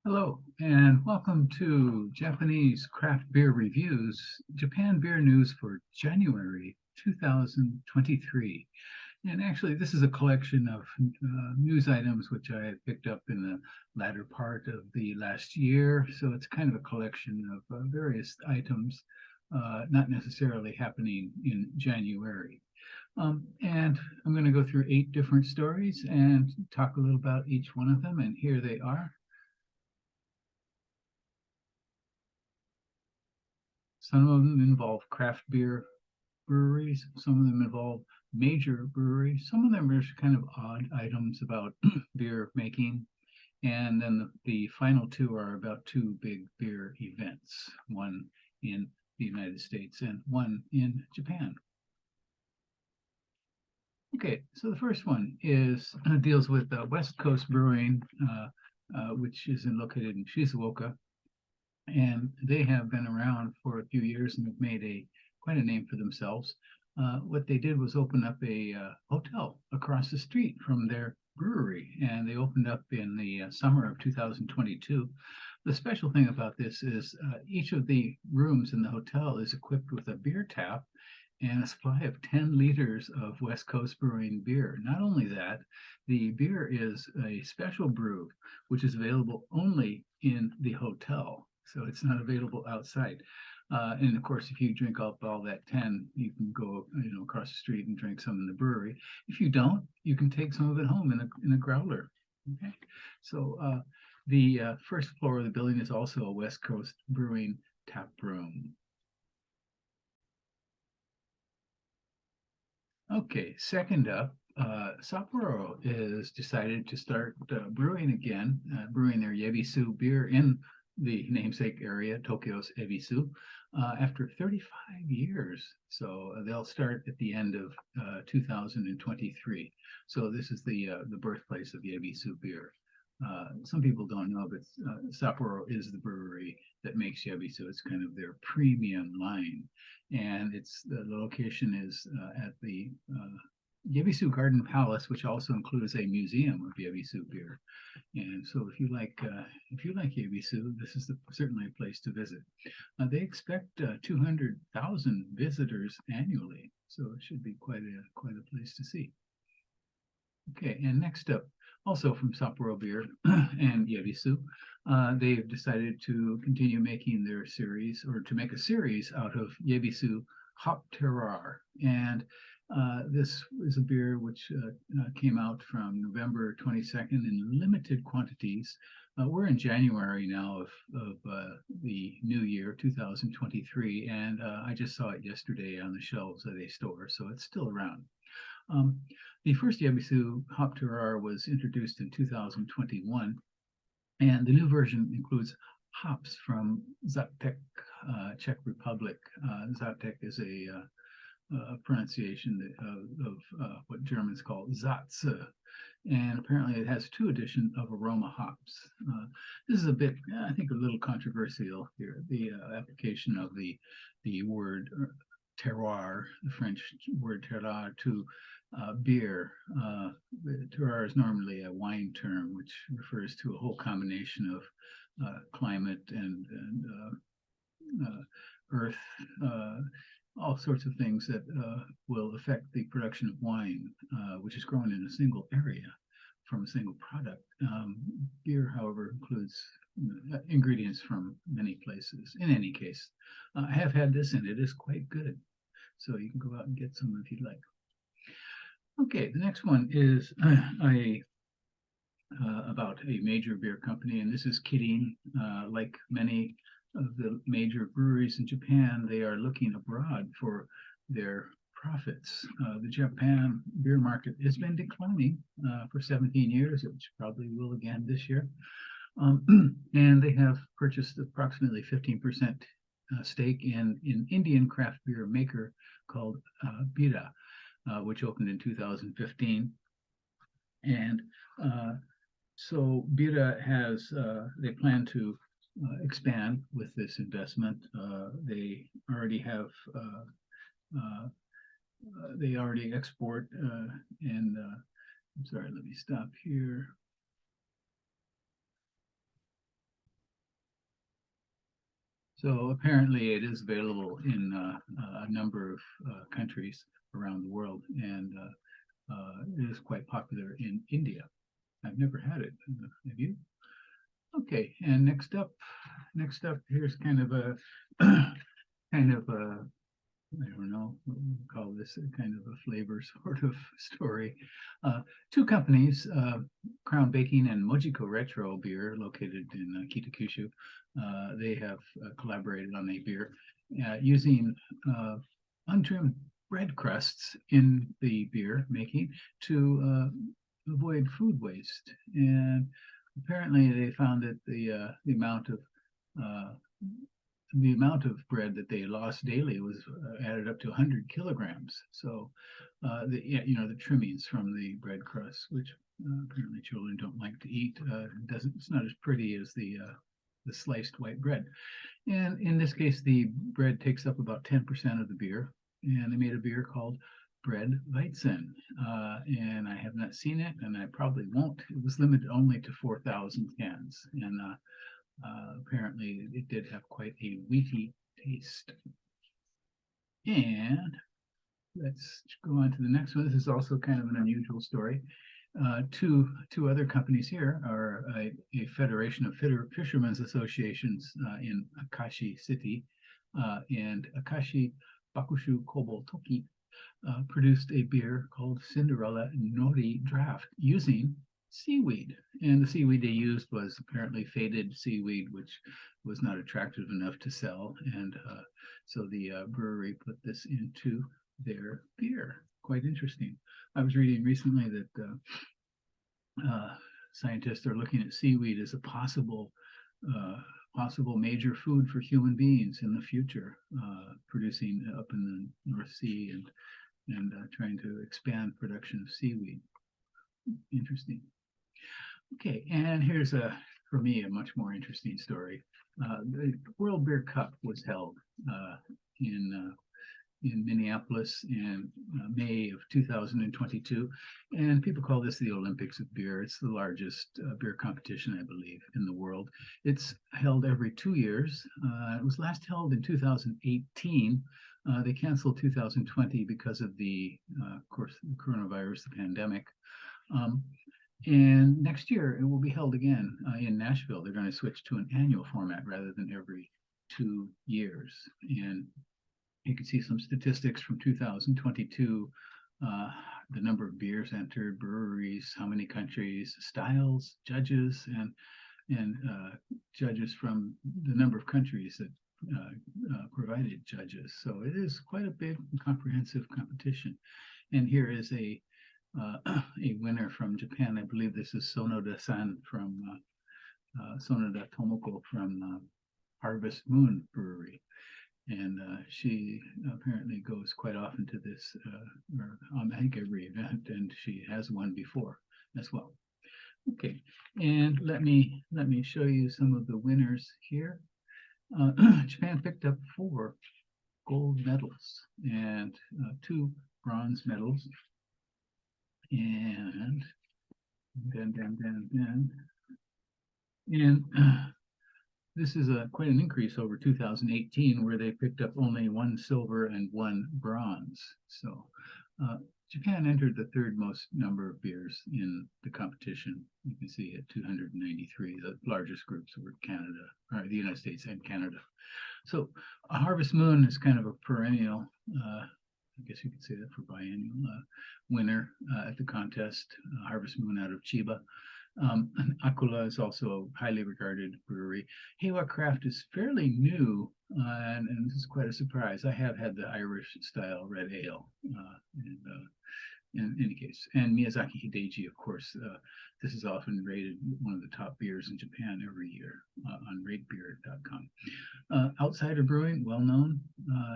Hello, and welcome to Japanese Craft Beer Reviews, Japan Beer News for January 2023. And actually, this is a collection of news items which I picked up in the latter part of the last year. So it's kind of a collection of various items, not necessarily happening in January. And I'm going to go through 8 different stories and talk a little about each one of them. And here they are. Some of them involve craft beer breweries. Some of them involve major breweries. Some of them are kind of odd items about beer making. And then the final two are about two big beer events, one in the United States and one in Japan. Okay, so the first one is deals with West Coast Brewing, which is located in Shizuoka, and they have been around for a few years and have made quite a name for themselves. What they did was open up a hotel across the street from their brewery, and they opened up in the summer of 2022. The special thing about this is each of the rooms in the hotel is equipped with a beer tap and a supply of 10 liters of West Coast Brewing beer. Not only that, the beer is a special brew, which is available only in the hotel. So it's not available outside. And of course, if you drink up all that 10, you can go, across the street and drink some in the brewery. If you don't, you can take some of it home in a growler. Okay. So the first floor of the building is also a West Coast Brewing tap room. Okay, second up, Sapporo is decided to start brewing again, brewing their Yebisu beer in the namesake area, Tokyo's Yebisu, after 35 years. So they'll start at the end of 2023. So this is the birthplace of Yebisu beer. Some people don't know, but Sapporo is the brewery that makes Yebisu. It's kind of their premium line, and the location is at the Yebisu Garden Palace, which also includes a museum of Yebisu beer. And so, if you like Yebisu, this is certainly a place to visit. They expect 200,000 visitors annually, so it should be quite a place to see. Okay, and next up, also from Sapporo Beer and Yebisu, they've decided to continue making their series, or to make a series out of Yebisu Hop Terroir. And this is a beer which came out from November 22nd in limited quantities. We're in January now of the new year, 2023, and I just saw it yesterday on the shelves at a store, so it's still around. The first Yebisu Hop Terroir was introduced in 2021, and the new version includes hops from Zatek, Czech Republic. Zatek is a pronunciation of what Germans call Satz, and apparently it has 2 editions of aroma hops. This is I think, a little controversial here, the application of the word terroir, the French word terroir, to beer. Terroir is normally a wine term, which refers to a whole combination of climate and earth, all sorts of things that will affect the production of wine, which is grown in a single area from a single product. Beer, however, includes ingredients from many places. In any case, I have had this, and it is quite good. So you can go out and get some if you'd like. Okay, the next one is about a major beer company, and this is Kirin. Like many of the major breweries in Japan, they are looking abroad for their profits. The Japan beer market has been declining for 17 years, which probably will again this year. And they have purchased approximately 15% stake in an Indian craft beer maker called Bira, which opened in 2015. And so Bira they plan to expand with this investment. They already export, and I'm sorry, let me stop here. So apparently it is available in a number of countries around the world, and it is quite popular in India. I've never had it. Have you? Okay, and next up, here's kind of a kind of a I don't know, what we call this a kind of a flavor sort of story. Two companies, Crown Baking and Mojiko Retro Beer, located in Kitakyushu, they have collaborated on a beer using untrimmed bread crusts in the beer making to avoid food waste. And apparently, they found that uh, the amount of bread that they lost daily was added up to 100 kilograms. So, the trimmings from the bread crust, which apparently children don't like to eat, it's not as pretty as the sliced white bread. And in this case, the bread takes up about 10% of the beer. And they made a beer called Bread Bison. And I have not seen it, and I probably won't. It was limited only to 4,000 cans. And apparently, it did have quite a wheaty taste. And let's go on to the next one. This is also kind of an unusual story. Two other companies here are a federation of fishermen's associations in Akashi City, and Akashi Bakushu Kobo Toki produced a beer called Cinderella Draft using seaweed. And the seaweed they used was apparently faded seaweed, which was not attractive enough to sell. And so the brewery put this into their beer. Quite interesting. I was reading recently that scientists are looking at seaweed as a possible major food for human beings in the future, producing up in the North Sea and trying to expand production of seaweed. Interesting. Okay, and here's for me, a much more interesting story. The World Beer Cup was held in Minneapolis in May of 2022, and people call this the Olympics of beer. It's the largest beer competition, I believe, in the world. It's held every 2 years. It was last held in 2018. They canceled 2020 because of of course, the coronavirus, the pandemic. And next year it will be held again in Nashville. They're going to switch to an annual format rather than every 2 years. And you can see some statistics from 2022, the number of beers entered, breweries, how many countries, styles, judges, and judges from the number of countries that provided judges. So it is quite a big and comprehensive competition. And here is a winner from Japan. I believe this is Sonoda-san from Sonoda Tomoko from Harvest Moon Brewery. And she apparently goes quite often to this, or I think every event, and she has won before as well. Okay, and let me show you some of the winners here. Japan picked up 4 gold medals and 2 bronze medals, and this is quite an increase over 2018, where they picked up only 1 silver and 1 bronze. So Japan entered the 3rd most number of beers in the competition. You can see at 293. The largest groups were Canada, or the United States and Canada. So Harvest Moon is kind of a perennial, I guess you could say that for biennial, winner at the contest. Harvest Moon out of Chiba. Akula is also a highly regarded brewery. Heiwa Craft is fairly new, and this is quite a surprise. I have had the Irish style red ale, in any case. And Miyazaki Hideji, of course, this is often rated one of the top beers in Japan every year on ratebeer.com. Outsider Brewing, well known,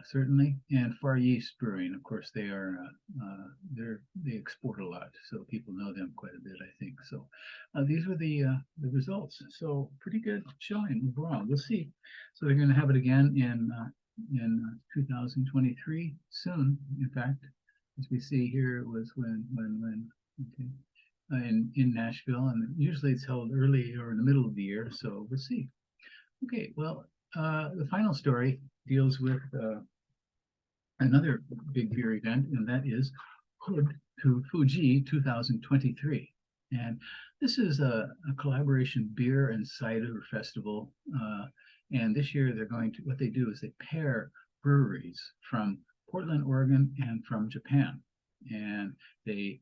certainly, and Far East Brewing, of course, they export a lot, so people know them quite a bit, I think. So these were the results. So pretty good showing overall. We'll see. So they're going to have it again in 2023 soon. In fact, as we see here, it was when okay, in Nashville, and usually it's held early or in the middle of the year. So we'll see. Okay, well, the final story deals with another big beer event, and that is Hood to Fuji 2023. And this is a collaboration beer and cider festival. And this year they're going to, what they do is they pair breweries from Portland, Oregon, and from Japan. And they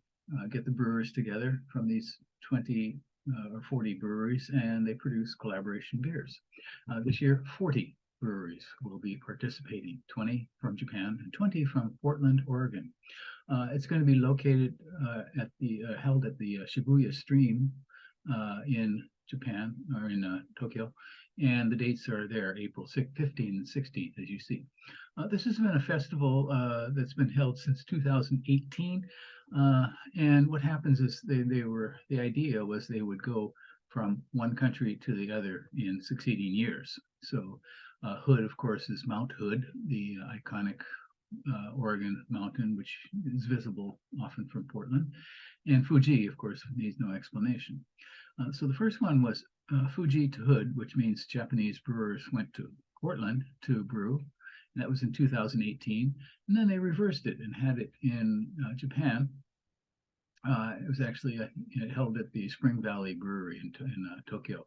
get the brewers together from these 20 or 40 breweries, and they produce collaboration beers. This year, 40 breweries will be participating, 20 from Japan and 20 from Portland, Oregon. It's going to be located held at the Shibuya Stream in Japan, or in Tokyo, and the dates are there, April 15th and 16th, as you see. This has been a festival that's been held since 2018, and what happens is the idea was they would go from one country to the other in succeeding years. So Hood, of course, is Mount Hood, the iconic Oregon mountain, which is visible often from Portland. And Fuji, of course, needs no explanation. So the first one was Fuji to Hood, which means Japanese brewers went to Portland to brew. And that was in 2018. And then they reversed it and had it in Japan. It was actually held at the Spring Valley Brewery in Tokyo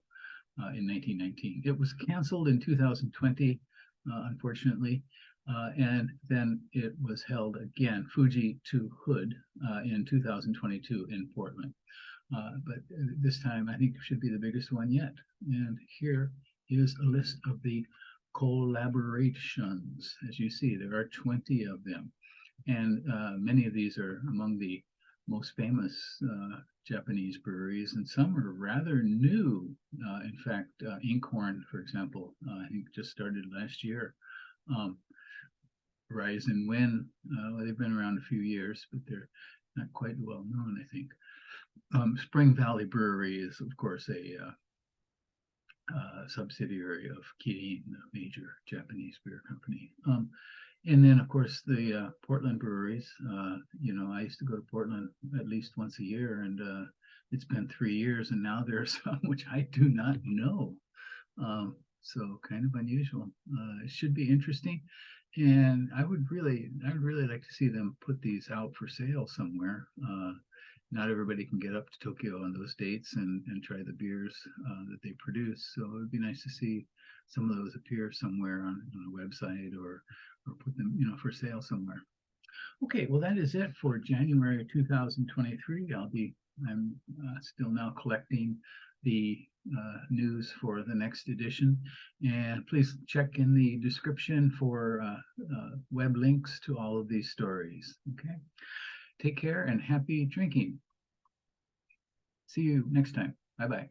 in 1919. It was canceled in 2020, unfortunately. And then it was held again, Fuji to Hood, in 2022 in Portland. But this time, I think, should be the biggest one yet. And here is a list of the collaborations. As you see, there are 20 of them. And many of these are among the most famous Japanese breweries, and some are rather new. In fact, Inkhorn, for example, I think just started last year. Rise and Win, well, they've been around a few years, but they're not quite well known, I think. Spring Valley Brewery is, of course, a subsidiary of Kirin, a major Japanese beer company. And then, of course, the Portland breweries. I used to go to Portland at least once a year, and it's been 3 years, and now there are some which I do not know. So kind of unusual. It should be interesting. And I would really like to see them put these out for sale somewhere. Not everybody can get up to Tokyo on those dates and try the beers that they produce. So it would be nice to see some of those appear somewhere on a website or put them, for sale somewhere. Okay, well, that is it for January 2023. I'm still now collecting the news for the next edition, and please check in the description for web links to all of these stories. Okay, take care and happy drinking. See you next time. Bye-bye.